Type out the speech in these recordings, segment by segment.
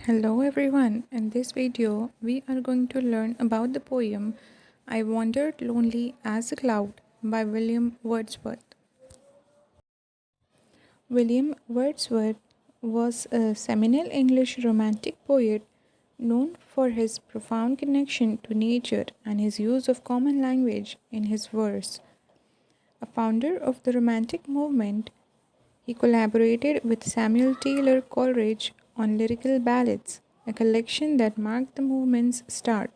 Hello everyone. In this video, we are going to learn about the poem I Wandered Lonely as a Cloud by William Wordsworth. William Wordsworth was a seminal English romantic poet known for his profound connection to nature and his use of common language in his verse. A founder of the Romantic movement, he collaborated with Samuel Taylor Coleridge on Lyrical Ballads, a collection that marked the movement's start.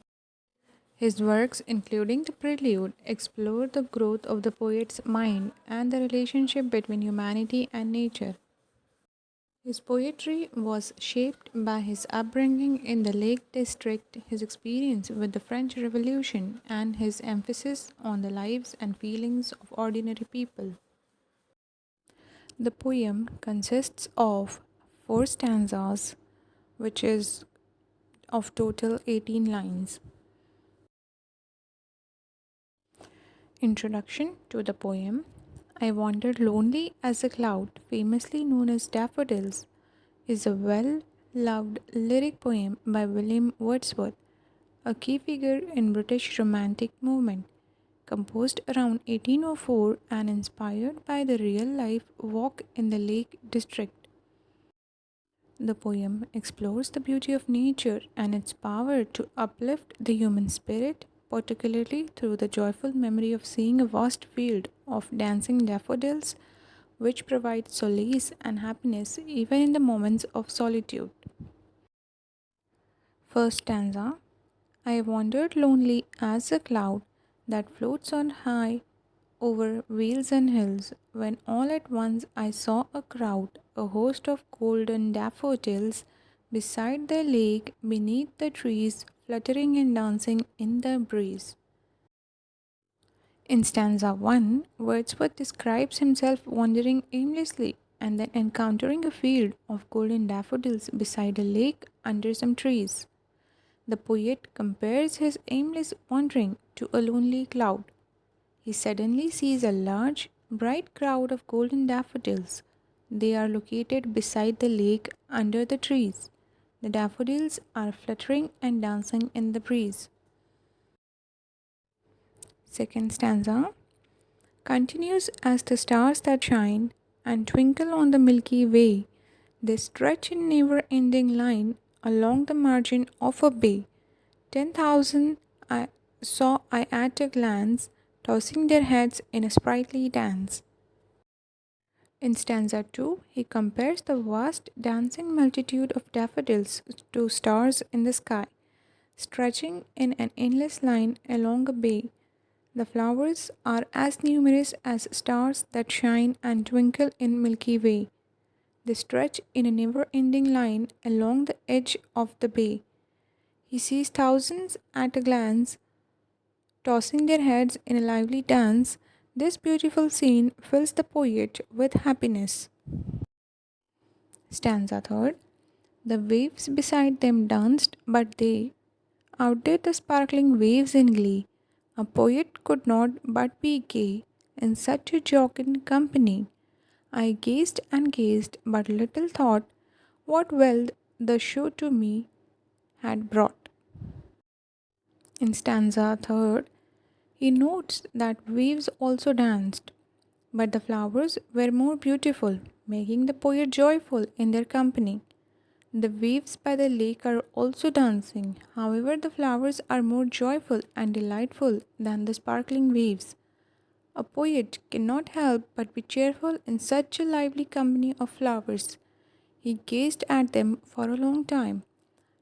His works, including the Prelude, explore the growth of the poet's mind and the relationship between humanity and nature. His poetry was shaped by his upbringing in the Lake District, his experience with the French Revolution, and his emphasis on the lives and feelings of ordinary people. The poem consists of four stanzas, which is of total 18 lines. Introduction to the poem. I Wandered Lonely as a Cloud, famously known as Daffodils, is a well loved lyric poem by William Wordsworth, a key figure in British Romantic movement, composed around 1804 and inspired by the real life walk in the Lake District. The poem explores the beauty of nature and its power to uplift the human spirit, particularly through the joyful memory of seeing a vast field of dancing daffodils, which provide solace and happiness even in the moments of solitude. First stanza. I wandered lonely as a cloud that floats on high over vales and hills, when all at once I saw a crowd, a host of golden daffodils, beside the lake, beneath the trees, fluttering and dancing in the breeze. In stanza 1, Wordsworth describes himself wandering aimlessly and then encountering a field of golden daffodils beside a lake under some trees. The poet compares his aimless wandering to a lonely cloud. He suddenly sees a large, bright crowd of golden daffodils. They are located beside the lake under the trees. The daffodils are fluttering and dancing in the breeze. Second stanza continues as the stars that shine and twinkle on the Milky Way. They stretch in never ending line along the margin of a bay. 10,000 I saw I at a glance, tossing their heads in a sprightly dance. In stanza 2, he compares the vast dancing multitude of daffodils to stars in the sky, stretching in an endless line along a bay. The flowers are as numerous as stars that shine and twinkle in Milky Way. They stretch in a never ending line along the edge of the bay. He sees thousands at a glance, tossing their heads in a lively dance. This beautiful scene fills the poet with happiness. Stanza 3. The waves beside them danced, but they outdid the sparkling waves in glee. A poet could not but be gay in such a jocund company. I gazed and gazed, but little thought what wealth the show to me had brought. In stanza 3, he notes that waves also danced, but the flowers were more beautiful, making the poet joyful in their company. The waves by the lake are also dancing, however, the flowers are more joyful and delightful than the sparkling waves. A poet cannot help but be cheerful in such a lively company of flowers. He gazed at them for a long time,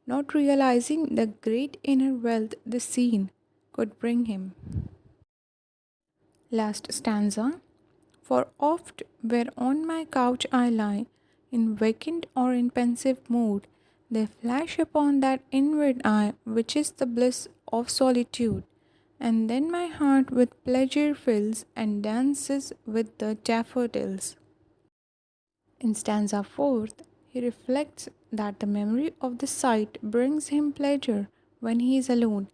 not realizing the great inner wealth the scene could bring him. Last stanza. For oft where on my couch I lie, in vacant or in pensive mood, they flash upon that inward eye which is the bliss of solitude, and then my heart with pleasure fills and dances with the daffodils. In stanza 4th, he reflects that the memory of the sight brings him pleasure when he is alone,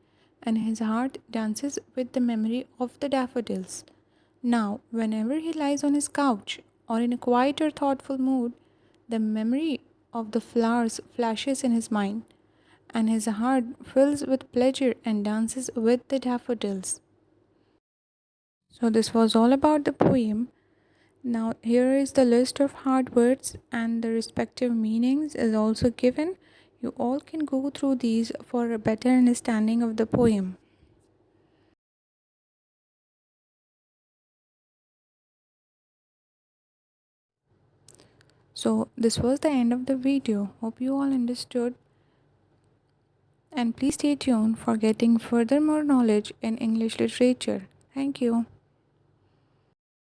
and his heart dances with the memory of the daffodils. Now, whenever he lies on his couch or in a quiet or thoughtful mood, the memory of the flowers flashes in his mind, and his heart fills with pleasure and dances with the daffodils. So, this was all about the poem. Now, here is the list of hard words, and the respective meanings is also given. You all can go through these for a better understanding of the poem. So, this was the end of the video. Hope you all understood, and please stay tuned for getting further more knowledge in English literature. Thank you.